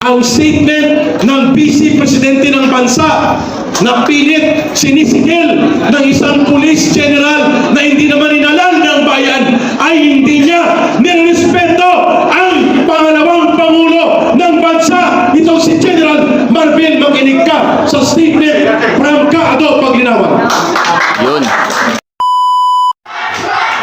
ang statement ng Vice Presidente ng bansa na pilit sinisigil ng isang police general na hindi naman inalal ng bayan ay hindi niya nirespeto ang pangalawang pangulo ng bansa. Ito si General Marvin, makinig ka sa statement from Kaado Paglinawan. Yun.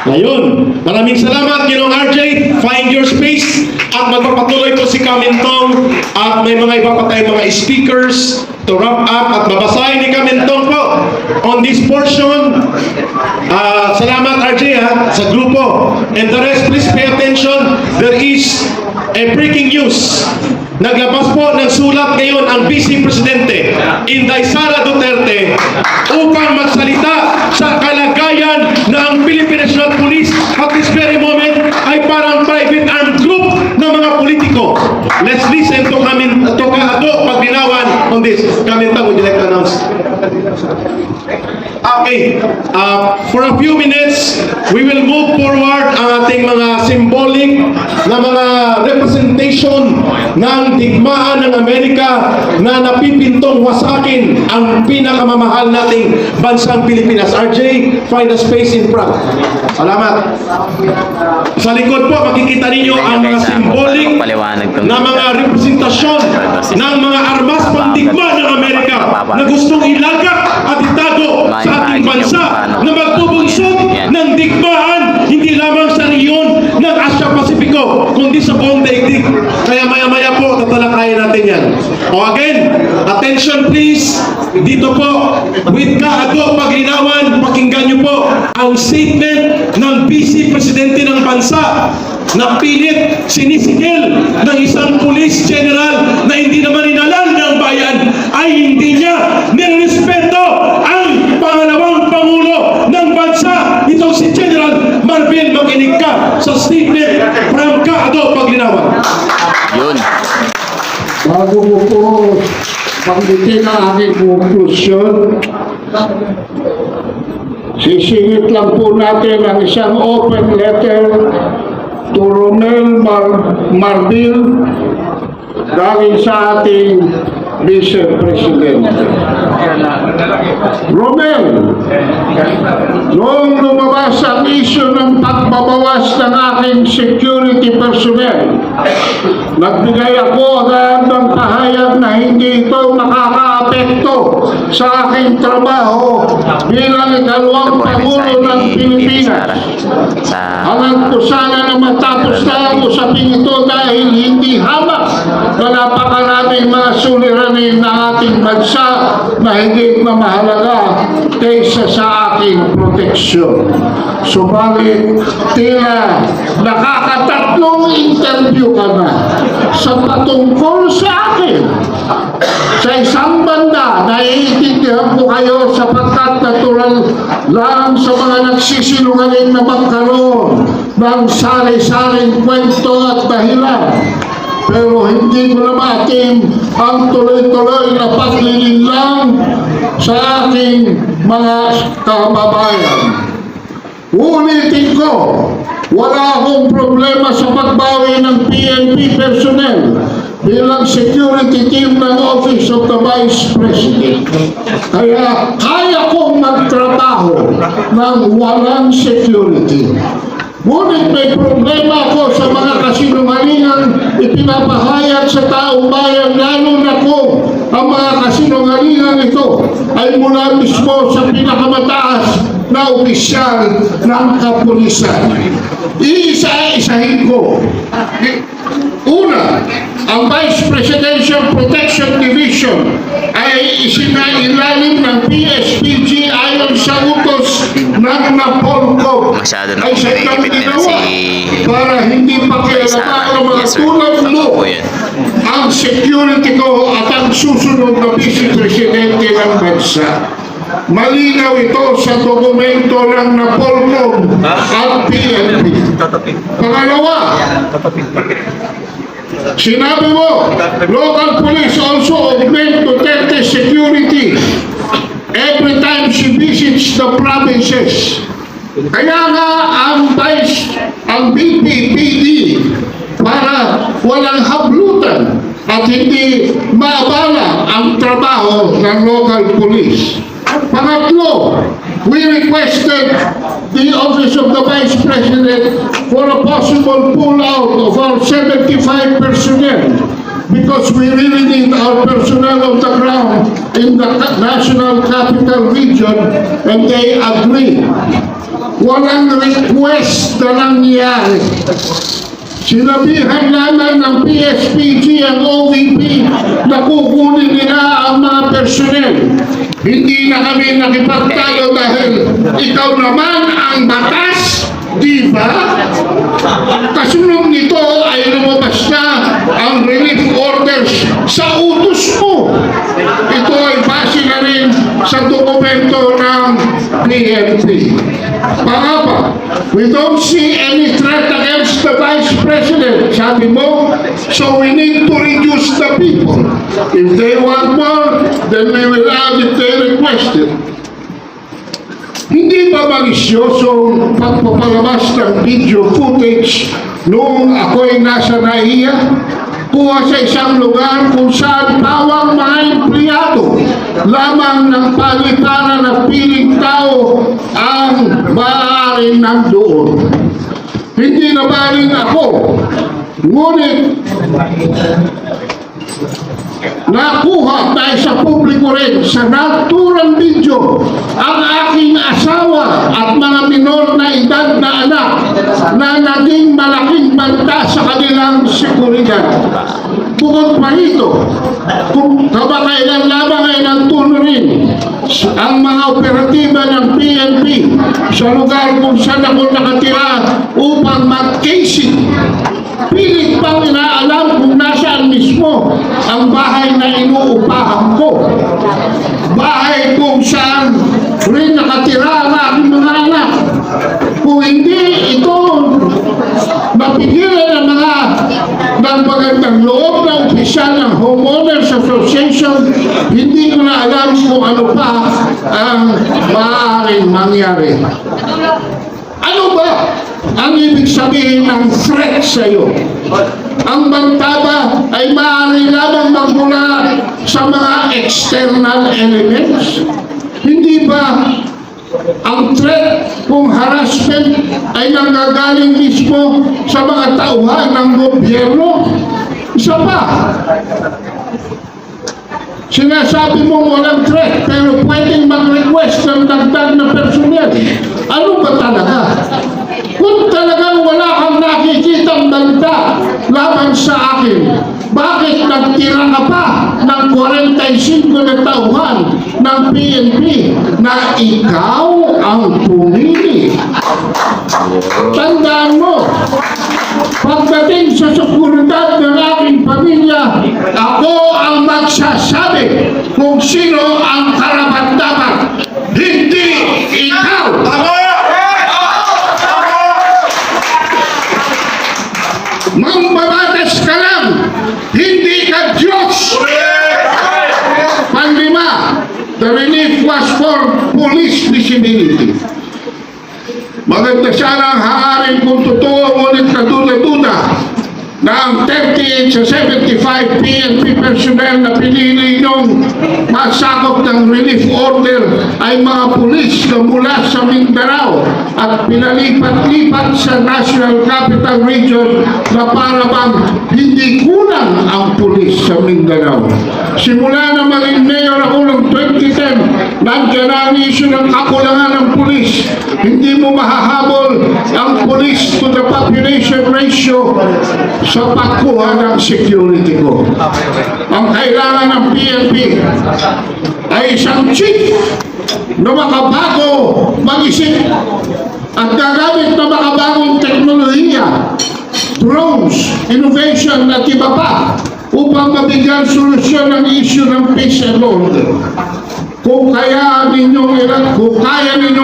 Ngayon, maraming salamat Ginoong RJ. Find your space. At magpapatuloy po si Kamintong at may mga iba pa tayong mga speakers to wrap up at babasahin ni Kamintong po on this portion. Salamat RJ sa grupo. And the rest, please pay attention. There is a breaking news. Naglabas po ng sulat ngayon ang Vice Presidente Inday Sara Duterte upang magsalita sa kalagayan na ang Philippine National Police at this very moment ay parang private armed group ng mga politiko. Let's listen to Kaado Paglinawan on this. Kamintang, would you like to announce? Okay, for a few minutes, we will move forward ang ating mga symbolic na mga representation ng digmaan ng Amerika na napipintong wasakin ang pinakamamahal nating bansang Pilipinas. RJ, find a space in front. Salamat. Sa likod po, makikita ninyo ang mga symbolic na mga representasyon ng mga armas pandigma ng Amerika na gustong ilagak at itago sa ating bansa na magbubunsod ng digmaan hindi lamang sa rehiyon ng Asia-Pasifiko kundi sa buong daigdig. Kaya maya-maya po tatalakayin natin yan. O again, attention please. Dito po, with Kaado Paglinawan, pakinggan nyo po ang statement ng Vice Presidente ng bansa na pilit sinisigil ng isang police general na hindi naman inalal ng bayan ay hindi niya nirespeto ang pangalawang pangulo ng bansa. Ito si General Marvin, makinig ka sa statement from Kaado Paglinawan. Yun. Bago mo po pagbitin ang aking konklusyon, sisingit lang po natin ang isang open letter to Romel Marbil galing sa ating Vice President. Romel, noong lumabas ang isyu ng pagbabawas ng aking security personnel, nagbigay ako agad ng pahayag na hindi ito makakaapekto sa aking trabaho bilang ikalawang Pangulo ng Pilipinas. Alam ko sana na matapos na ang usapin ito dahil hindi hamak na napakaraming mga suliranin ng ating bansa na higit na mahalaga kaysa sa aking proteksyon. Subalit, tila nakakatatlong interview ka na sa patungkol sa akin. Sa isang banda, naiintindihan ko kayo sapagkat natural lang sa mga nagsisinungaling na magkaroon ng sari-saring kwento at dahilan. Pero hindi ko na maatim ang tuloy-tuloy na paglilinlang sa aking mga kababayan. Ulitin ko, wala akong problema sa pagbawi ng PNP personnel bilang security team ng Office of the Vice President. Kaya kaya kong magtrabaho ng walang security. Ngunit may problema ako sa mga kasinungalingang ipinapahayag sa taong bayan, lalo na kung ang mga kasinungalingang ito ay mula mismo sa pinakamataas na opisyal ng kapulisan. Iisa-isahin ko. Una, ang Vice Presidential Protection Division ay isinailalim ng PSPG ayon sa utos ng Napolcom. Masyado na ay sa kumikipit nila ginawa para hindi pakialaman ang mga tulad mo ang security ko at ang susunod na Vice Presidente ng bansa. Malinaw ito sa dokumento ng Napolcom at PNP. Pangalawa, sinabi mo, local police also augment Duterte security every time she visits the provinces. Kaya nga ang BPPD para walang hablutan at hindi maabala ang trabaho ng local police. Pangatlo, we requested the Office of the Vice President for a possible pull-out of our 75 personnel because we really need our personnel on the ground in the National Capital Region, and they agree. Walang request na nangyari. Sinabihan lamang ng PSPG ang OVP na kukunin nila ang mga personnel. Hindi na kami nakipagtalo dahil ikaw naman ang batas, di ba? Kasunod nito ay lumabas na ang relief orders sa utos mo. Ito ay base na rin sa dokumento ng PNP. Pangapa, we don't see any threat against the Vice President, sabi mo, so we need to reduce the people. If they want more, then we will add if they request it. Hindi ba malisyosong pagpapalabas ng video footage noong ako'y nasa NAIA? Kuha sa isang lugar kung saan pawang mga empleyado lamang ng paliparan na piling tao ang maaaring nandoon. Hindi na baling ako, ngunit nakuha tayo sa publiko rin sa naturang video ang aking asawa at mga minor na edad na anak na naging malaking banta sa kanilang seguridad. Bukod pa rito, kung kamakailan lamang ay nagtuloy ang mga operatiba ng PNP sa lugar kung saan ako nakatira upang mag-casing. Pilit pang inaalam kung nasaan mismo ang bahay na inuupahan ko. Bahay kung saan rin nakatira ang aking mga anak. Kung hindi ito mapigilan ng mga magandang loob na opisyal ng Homeowners Association, hindi ko na alam kung ano pa ang maaaring mangyari. Ano ba ang ibig sabihin ng threat sa iyo? Ang banta ba ay maaari lamang magmula sa mga external elements? Hindi ba ang threat kung harassment ay nanggagaling mismo sa mga tauhan ng gobyerno? Isa pa, sinasabi mo walang threat pero pwedeng mag-request ng dagdag na personnel. Ano ba talaga? Kung talagang wala kang nakikitang banta laban sa akin, bakit nagtira ka pa ng 45 na tauhan ng PNP na ikaw ang pumili? Tandaan mo, pagdating sa seguridad ng aking pamilya, ako ang magsasabi kung sino ang karapat-dapat, hindi ikaw. Mambabatas ka lang, hindi ka Diyos. Panglima, the relief was for police visibility. Maganda sana ang hangarin kung totoo, ngunit kaduda-duda na ang 38 sa 75 PNP personnel na pinili nung masakop ng relief order ay mga pulis na mula sa Mindanao at pinalipat-lipat sa National Capital Region na para bang hindi kulang ang pulis sa Mindanao. Simula na maging mayor ako ng 2010, nandiyan na ang issue ng kakulangan ng pulis. Hindi mo mahahabol ang pulis to the population ratio sa pagkuha ng security ko. Ang kailangan ng PNP ay isang chief na makabago mag-isip at gagamit na makabagong teknolohiya, drones, innovation at iba pa upang mabigyan solusyon ng issue ng peace and order. Kung kaya ninyong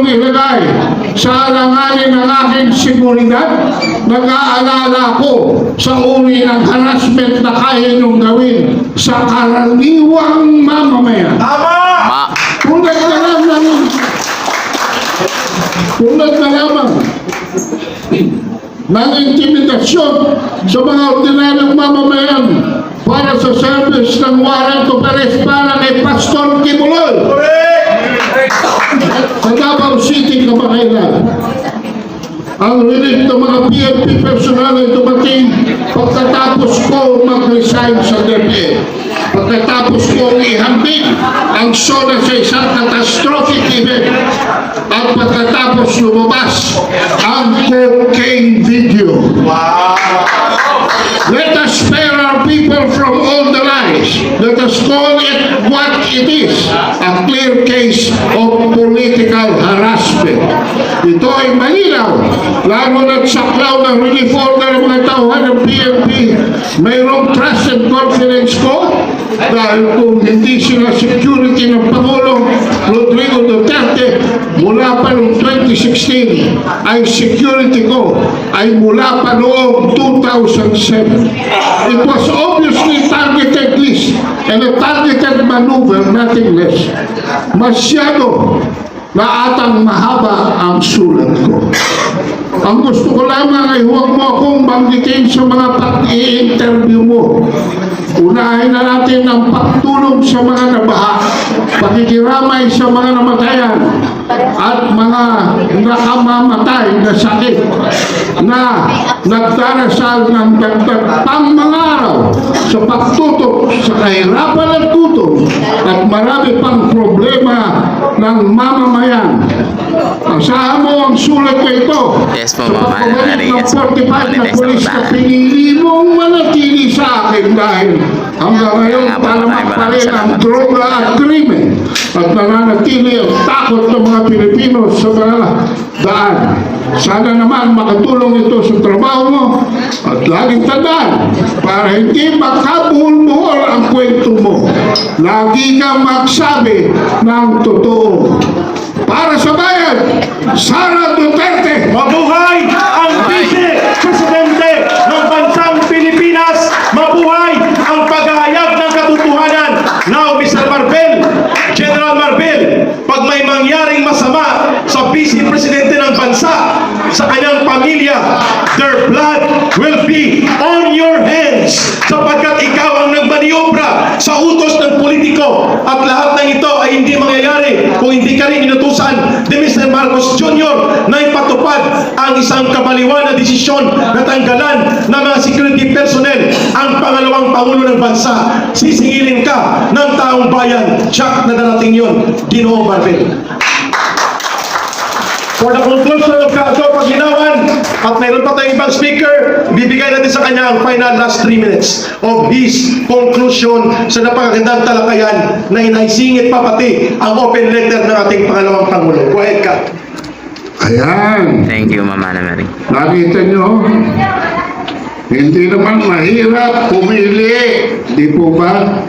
ilagay sa alanganin ng aking seguridad, nag-aalala ko sa uri ng harassment na kaya ninyong gawin sa karaniwang mamamayan. Tulad na lamang ng intimidasyon sa mga ordinaryong mamamayan para sa service ng warrant of arrest para kay Pastor Kibuloy. Sa Davao City, kamakailan. Ang relief ng mga PNP personal ay dumating pagkatapos ko mag-resign sa DepEd. Pagkatapos ko ihambing ang SONA sa isang catastrophic event at pagkatapos lumabas ang cocaine video. Let us spare our people from all the lies. Let us call it what it is, a clear case of political harassment. Ito ay malinaw, lalo na't saklaw ng relief order ng mga tauhan ng PNP. Mayroong trust and confidence ko dahil kung hindi sila security ng Pangulong Rodrigo Duterte mula pa noong 2016 ay security ko ay mula pa noong 2007. It was obviously targeted list and a targeted maneuver, nothing less. Masyado na atang mahaba ang sulat ko. Ang gusto ko lamang ay huwag mo akong banggitin sa mga pag-i-interview mo. Unahin na natin ang pagtulong sa mga nabaha, pakikiramay sa mga namatayan, at mga nakamamatay na sakit na nagdarasal ng dagdag pang mga araw sa pagtutok sa kahirapan at gutom at marami pang problema ng mamamayan. Asahan mo ang sulat na ito. Yes po, Sa Mama pagbabalik ng Yes, 45 na Monetize polis na na ba? pinili mong manatili sa akin dahil hanggang ngayon Nga po, talamak pa rin ang salamat. droga at krimen at nananatili ang takot ng mga Pilipino sa mga daan. Sana naman makatulong ito sa trabaho mo at laging tandaan para hindi makabuhol-buhol ang kwento mo. Lagi kang magsabi ng totoo. Para sa bayan, Sara Duterte! Mabuhay ang Vice Presidente ng Bansang Pilipinas! Mabuhay ang paghahayag ng katotohanan! Now, Mr. Marvel, General Marvel, pag may mangyaring masama sa Vice Presidente ng bansa, sa kanyang pamilya, their blood will be on your hands sapagkat ikaw ang nagmaniobra sa utos ng politiko at lahat ng ito ay hindi mangyayari kung hindi ka rin inutusan ni Mr. Marcos Jr. na ipatupad ang isang kabaliwan na desisyon na tanggalan ng mga security personnel ang pangalawang pangulo ng bansa. Sisingilin ka ng taong bayan. Jack na darating yun, Ginoong Marvel. For the conclusion of Kato Paginawan, at mayroon pa tayong ibang speaker, bibigay natin sa kanya ang final last 3 minutes of his conclusion sa napakagandang talakayan na inaisingit pa pati ang open letter ng ating pangalawang Pangulo. Go ahead, Kat. Ayan. Thank you, Mama Mary. Nakita nyo, hindi naman mahirap pumili, di po ba?